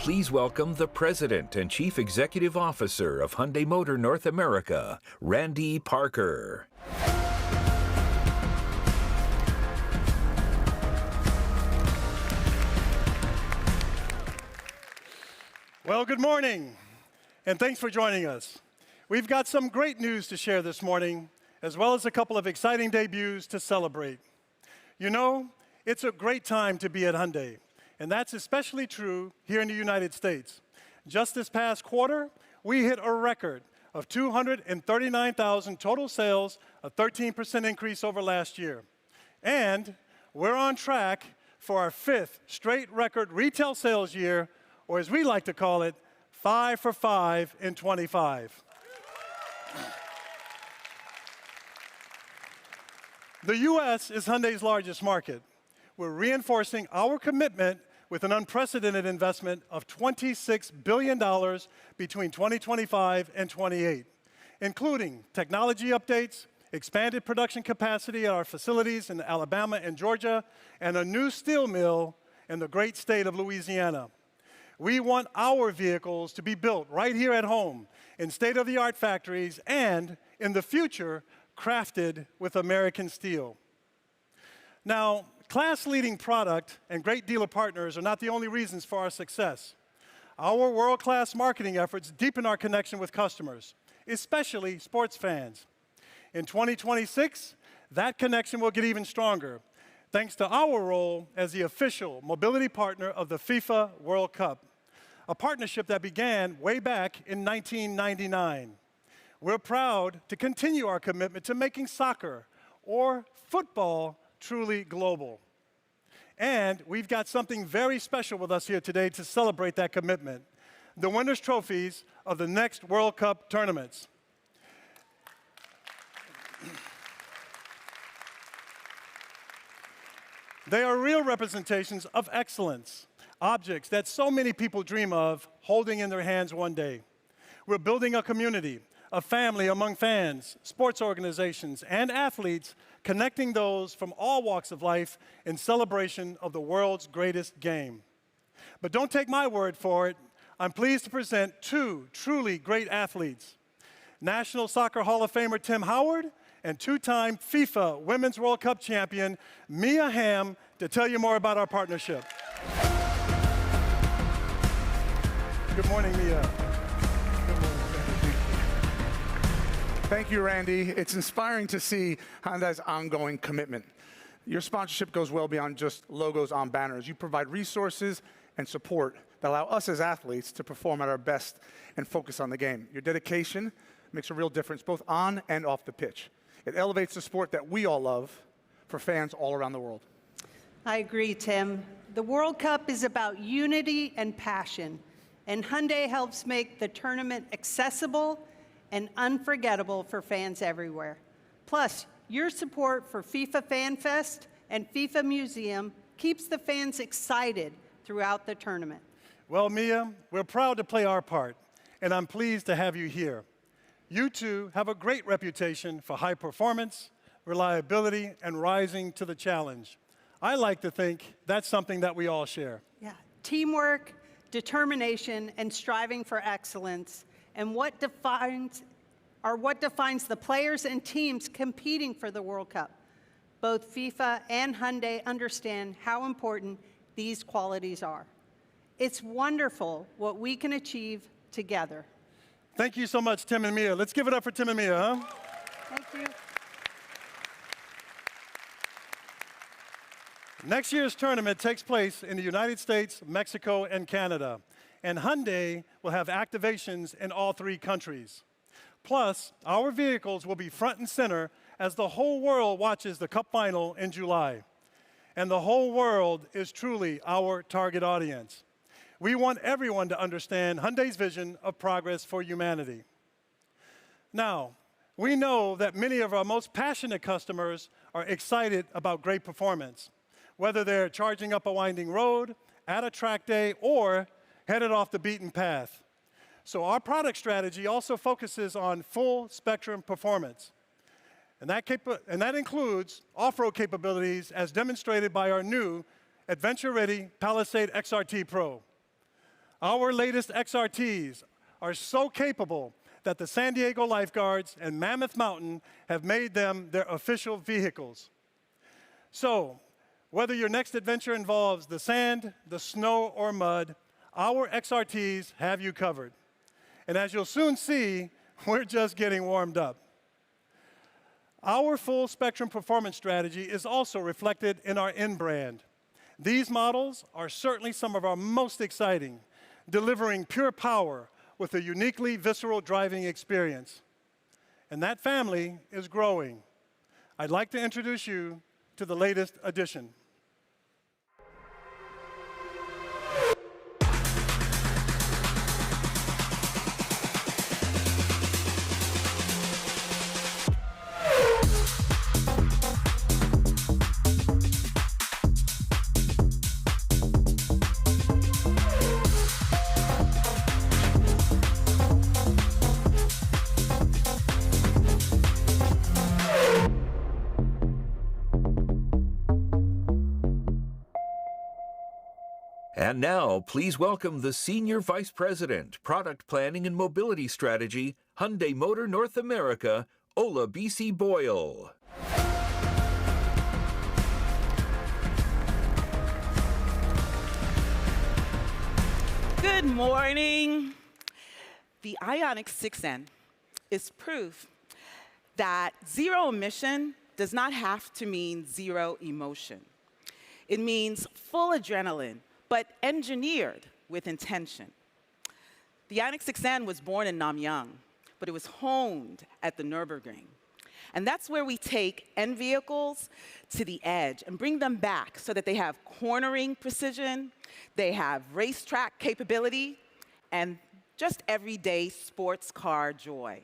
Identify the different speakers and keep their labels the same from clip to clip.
Speaker 1: Please welcome the President and Chief Executive Officer of Hyundai Motor North America, Randy Parker.
Speaker 2: Well, good morning, and thanks for joining us. We've got some great news to share this morning, as well as a couple of exciting debuts to celebrate. You know, it's a great time to be at Hyundai, and that's especially true here in the United States. Just this past quarter, we hit a record of 239,000 total sales, a 13% increase over last year. And we're on track for our 5th straight record retail sales year, or as we like to call it, 5 for 5 in 25. The U.S. is Hyundai's largest market. We're reinforcing our commitment with an unprecedented investment of $26 billion between 2025 and 28, including technology updates, expanded production capacity at our facilities in Alabama and Georgia, and a new steel mill in the great state of Louisiana. We want our vehicles to be built right here at home in state-of-the-art factories and, in the future, crafted with American steel. Now, class-leading product and great dealer partners are not the only reasons for our success. Our world-class marketing efforts deepen our connection with customers, especially sports fans. In 2026, that connection will get even stronger, thanks to our role as the official mobility partner of the FIFA World Cup, a partnership that began way back in 1999. We're proud to continue our commitment to making soccer or football truly global. And we've got something very special with us here today to celebrate that commitment: the winners' trophies of the next World Cup tournaments. They are real representations of excellence, objects that so many people dream of holding in their hands one day. We're building a community, a family among fans, sports organizations, and athletes, connecting those from all walks of life in celebration of the world's greatest game. But don't take my word for it. I'm pleased to present two truly great athletes: National Soccer Hall of Famer Tim Howard and two-time FIFA Women's World Cup champion Mia Hamm, to tell you more about our partnership. Good morning, Mia. Good morning.
Speaker 3: Thank you, Randy. It's inspiring to see Hyundai's ongoing commitment. Your sponsorship goes well beyond just logos on banners. You provide resources and support that allow us as athletes to perform at our best and focus on the game. Your dedication makes a real difference both on and off the pitch. It elevates the sport that we all love for fans all around the world.
Speaker 4: I agree, Tim. The World Cup is about unity and passion, and Hyundai helps make the tournament accessible and unforgettable for fans everywhere. Plus, your support for FIFA Fan Fest and FIFA Museum keeps the fans excited throughout the tournament.
Speaker 2: Well, Mia, we're proud to play our part, and I'm pleased to have you here. You two have a great reputation for high performance, reliability, and rising to the challenge. I like to think that's something that we all share.
Speaker 4: Yeah, teamwork, determination, and striving for excellence, and what defines the players and teams competing for the World Cup. Both FIFA and Hyundai understand how important these qualities are. It's wonderful what we can achieve together.
Speaker 2: Thank you so much, Tim and Mia. Let's give it up for Tim and Mia, huh?
Speaker 4: Thank you.
Speaker 2: Next year's tournament takes place in the United States, Mexico, and Canada. And Hyundai will have activations in all 3 countries. Plus, our vehicles will be front and center as the whole world watches the Cup final in July. And the whole world is truly our target audience. We want everyone to understand Hyundai's vision of progress for humanity. Now, we know that many of our most passionate customers are excited about great performance, whether they're charging up a winding road, at a track day, or headed off the beaten path. So our product strategy also focuses on full spectrum performance. And that includes off-road capabilities as demonstrated by our new adventure-ready Palisade XRT Pro. Our latest XRTs are so capable that the San Diego Lifeguards and Mammoth Mountain have made them their official vehicles. So, whether your next adventure involves the sand, the snow, or mud, our XRTs have you covered. And as you'll soon see, we're just getting warmed up. Our full spectrum performance strategy is also reflected in our N brand. These models are certainly some of our most exciting, delivering pure power with a uniquely visceral driving experience. And that family is growing. I'd like to introduce you to the latest addition.
Speaker 1: And now, please welcome the Senior Vice President, Product Planning and Mobility Strategy, Hyundai Motor North America, Ola B.C. Boyle.
Speaker 5: Good morning. The IONIQ 6N is proof that zero emission does not have to mean zero emotion. It means full adrenaline, but engineered with intention. The IONIQ 6N was born in Namyang, but it was honed at the Nürburgring. And that's where we take N vehicles to the edge and bring them back so that they have cornering precision, they have racetrack capability, and just everyday sports car joy.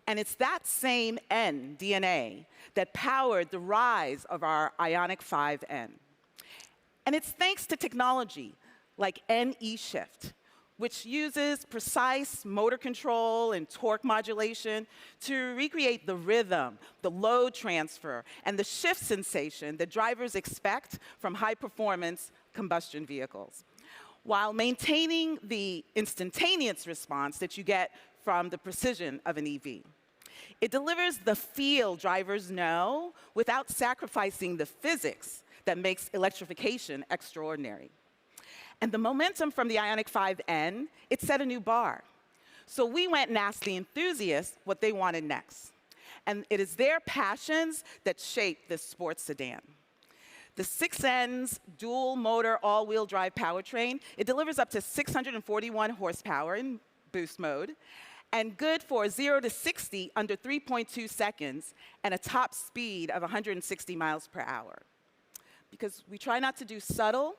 Speaker 5: And it's that same N DNA that powered the rise of our IONIQ 5N. And it's thanks to technology like NE-Shift, which uses precise motor control and torque modulation to recreate the rhythm, the load transfer, and the shift sensation that drivers expect from high-performance combustion vehicles, while maintaining the instantaneous response that you get from the precision of an EV. It delivers the feel drivers know without sacrificing the physics that makes electrification extraordinary. And the momentum from the IONIQ 5N, it set a new bar. So we went and asked the enthusiasts what they wanted next. And it is their passions that shape this sports sedan. The 6N's dual motor all-wheel drive powertrain, it delivers up to 641 horsepower in boost mode, and good for 0 to 60 under 3.2 seconds, and a top speed of 160 miles per hour. Because we try not to do subtle,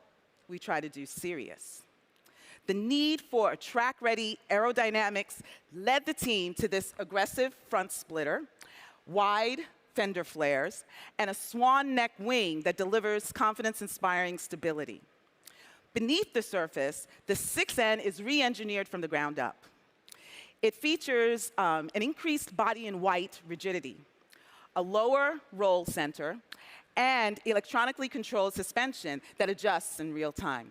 Speaker 5: we try to do serious. The need for a track-ready aerodynamics led the team to this aggressive front splitter, wide fender flares, and a swan neck wing that delivers confidence-inspiring stability. Beneath the surface, the 6N is re-engineered from the ground up. It features an increased body-in-white rigidity, a lower roll center, and electronically controlled suspension that adjusts in real time.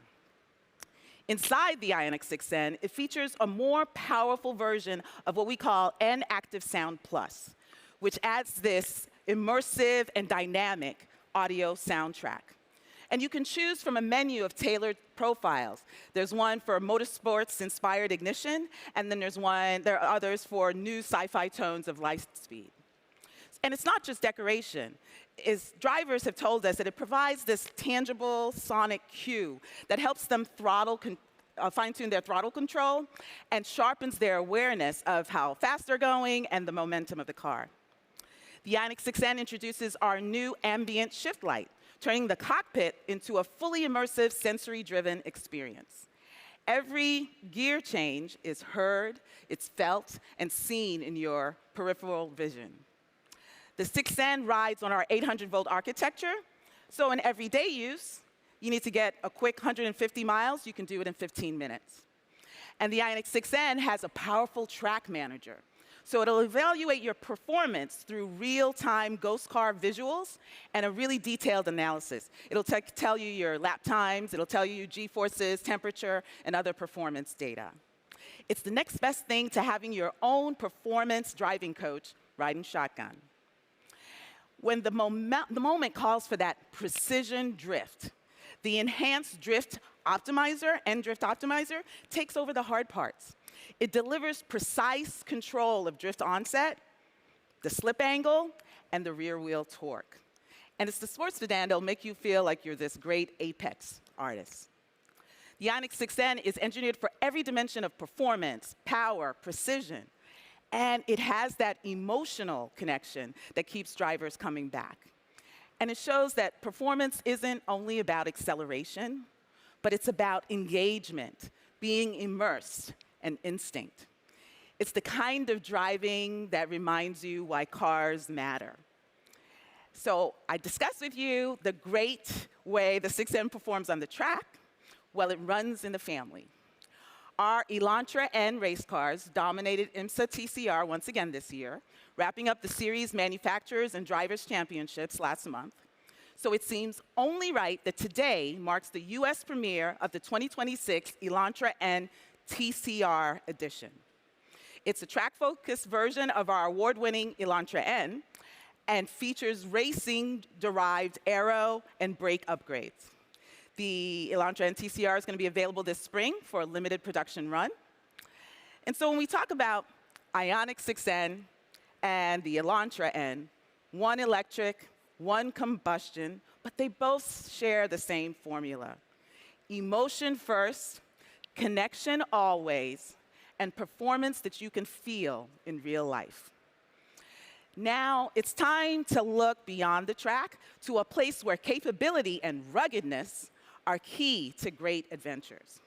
Speaker 5: Inside the IONIQ 6N, it features a more powerful version of what we call N-Active Sound Plus, which adds this immersive and dynamic audio soundtrack. And you can choose from a menu of tailored profiles. There's one for motorsports-inspired ignition, and then there are others for new sci-fi tones of light speed. And it's not just decoration. Drivers have told us that it provides this tangible sonic cue that helps them fine-tune their throttle control and sharpens their awareness of how fast they're going and the momentum of the car. The IONIQ 6N introduces our new ambient shift light, turning the cockpit into a fully immersive, sensory-driven experience. Every gear change is heard, it's felt, and seen in your peripheral vision. The 6N rides on our 800-volt architecture, so in everyday use, you need to get a quick 150 miles, you can do it in 15 minutes. And the IONIQ 6N has a powerful track manager. So it'll evaluate your performance through real-time ghost car visuals and a really detailed analysis. It'll tell you your lap times, it'll tell you your G-forces, temperature, and other performance data. It's the next best thing to having your own performance driving coach riding shotgun. When the moment calls for that precision drift, the enhanced drift optimizer and drift optimizer takes over the hard parts. It delivers precise control of drift onset, the slip angle, and the rear wheel torque. And it's the sports sedan that'll make you feel like you're this great apex artist. The IONIQ 6N is engineered for every dimension of performance, power, precision, and it has that emotional connection that keeps drivers coming back. And it shows that performance isn't only about acceleration, but it's about engagement, being immersed, and instinct. It's the kind of driving that reminds you why cars matter. So I discussed with you the great way the 6N performs on the track. Well, it runs in the family. Our ELANTRA N race cars dominated IMSA TCR once again this year, wrapping up the series manufacturers and drivers championships last month. So it seems only right that today marks the US premiere of the 2026 ELANTRA N TCR edition. It's a track-focused version of our award-winning ELANTRA N and features racing-derived aero and brake upgrades. The ELANTRA N TCR is going to be available this spring for a limited production run. And so when we talk about IONIQ 6N and the ELANTRA N, one electric, one combustion, but they both share the same formula. Emotion first, connection always, and performance that you can feel in real life. Now, it's time to look beyond the track to a place where capability and ruggedness are key to great adventures.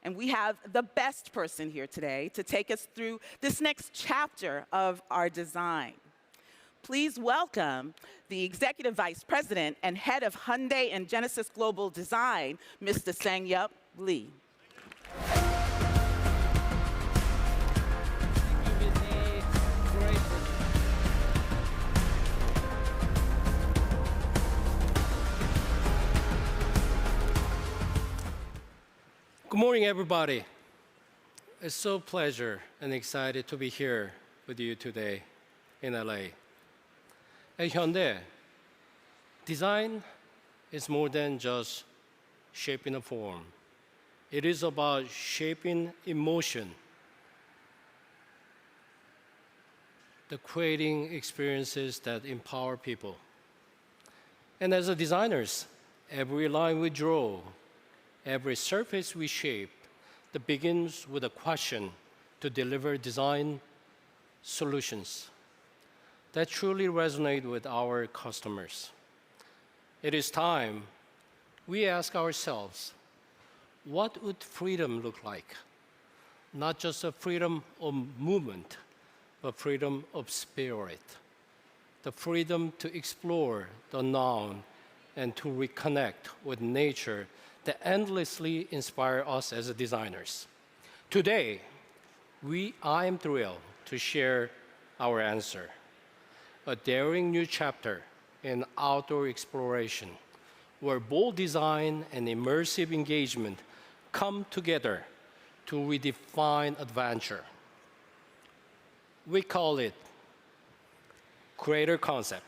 Speaker 5: And we have the best person here today to take us through this next chapter of our design. Please welcome the Executive Vice President and Head of Hyundai and Genesis Global Design, Mr. Sang-Yup Lee.
Speaker 6: Good morning, everybody. It's so pleasure and excited to be here with you today in LA. At Hyundai, design is more than just shaping a form. It is about shaping emotion, creating experiences that empower people. And as designers, every line we draw, every surface we shape, that begins with a question to deliver design solutions that truly resonate with our customers. It is time we ask ourselves, what would freedom look like? Not just a freedom of movement, but freedom of spirit. The freedom to explore the unknown and to reconnect with nature that endlessly inspire us as designers. Today, I am thrilled to share our answer, a daring new chapter in outdoor exploration, where bold design and immersive engagement come together to redefine adventure. We call it Creator Concept.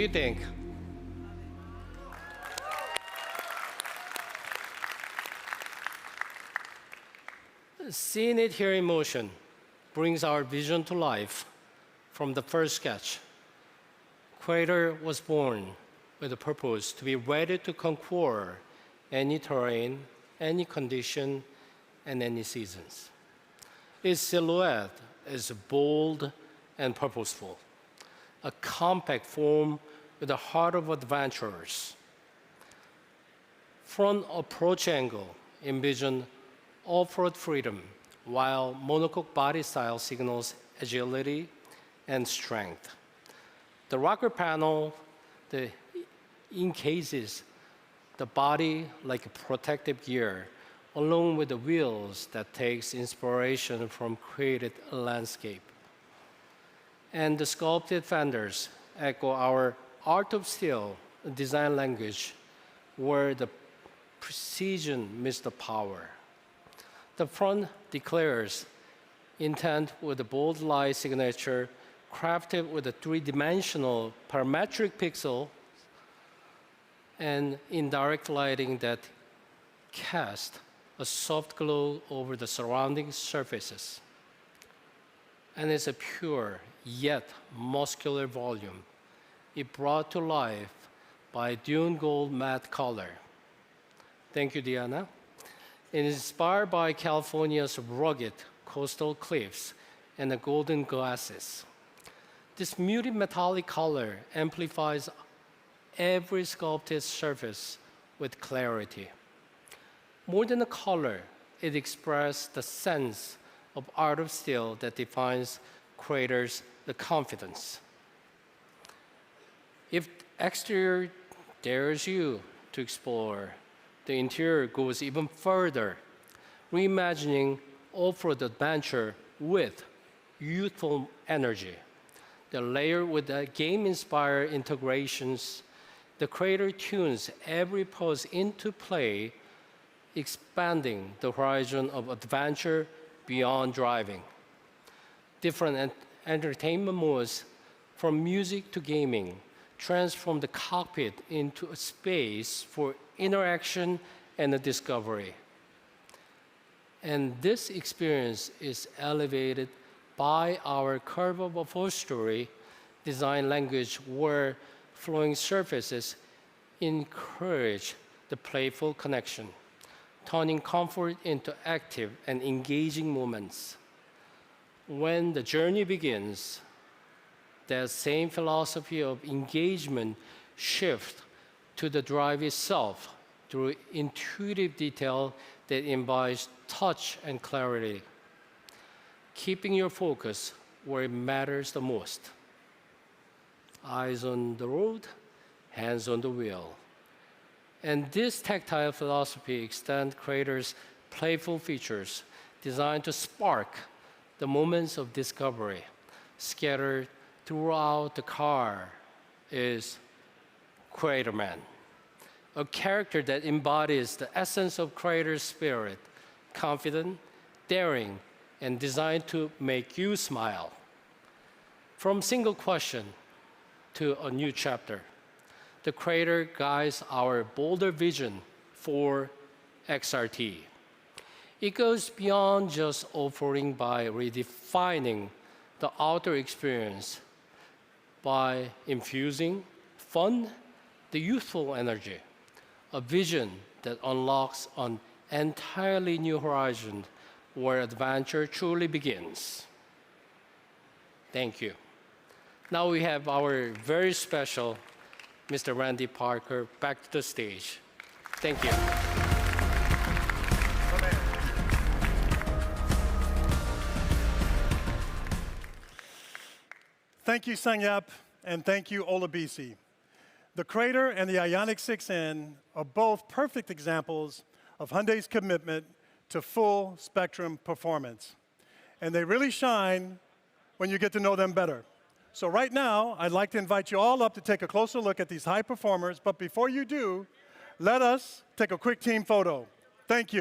Speaker 6: you think? Seeing it here in motion brings our vision to life from the first sketch. Creator was born with a purpose to be ready to conquer any terrain, any condition, and any seasons. Its silhouette is bold and purposeful, a compact form with the heart of adventurers. Front approach angle envision off-road freedom, while monocoque body style signals agility and strength. The rocker panel encases the body like a protective gear, along with the wheels that takes inspiration from created landscape. And the sculpted fenders echo our art of steel design language, where the precision meets the power. The front declares intent with a bold light signature crafted with a three-dimensional parametric pixel and indirect lighting that cast a soft glow over the surrounding surfaces. And it's a pure yet muscular volume. It brought to life by dune gold matte color. Thank you, Diana. Inspired by California's rugged coastal cliffs and the golden glasses. This muted metallic color amplifies every sculpted surface with clarity. More than a color, it expresses the sense of art of steel that defines creators' the confidence. If exterior dares you to explore, the interior goes even further, reimagining off-road adventure with youthful energy. The layer with the game-inspired integrations, the creator tunes every pose into play, expanding the horizon of adventure beyond driving. Different entertainment modes, from music to gaming, transform the cockpit into a space for interaction and discovery. And this experience is elevated by our curve of upholstery design language, where flowing surfaces encourage the playful connection, turning comfort into active and engaging moments. When the journey begins, that same philosophy of engagement shifts to the drive itself through intuitive detail that embodies touch and clarity, keeping your focus where it matters the most. Eyes on the road, hands on the wheel. And this tactile philosophy extends creators' playful features designed to spark the moments of discovery. Scattered throughout the car is Creator Man, a character that embodies the essence of creator's spirit, confident, daring, and designed to make you smile. From single question to a new chapter, the creator guides our bolder vision for XRT. It goes beyond just offering by redefining the outer experience, by infusing fun, the youthful energy, a vision that unlocks an entirely new horizon where adventure truly begins. Thank you. Now we have our very special Mr. Randy Parker back to the stage. Thank you.
Speaker 2: Thank you, Sang-Yap, and thank you, Ola BC. The Creator and the IONIQ 6N are both perfect examples of Hyundai's commitment to full spectrum performance. And they really shine when you get to know them better. So right now, I'd like to invite you all up to take a closer look at these high performers. But before you do, let us take a quick team photo. Thank you.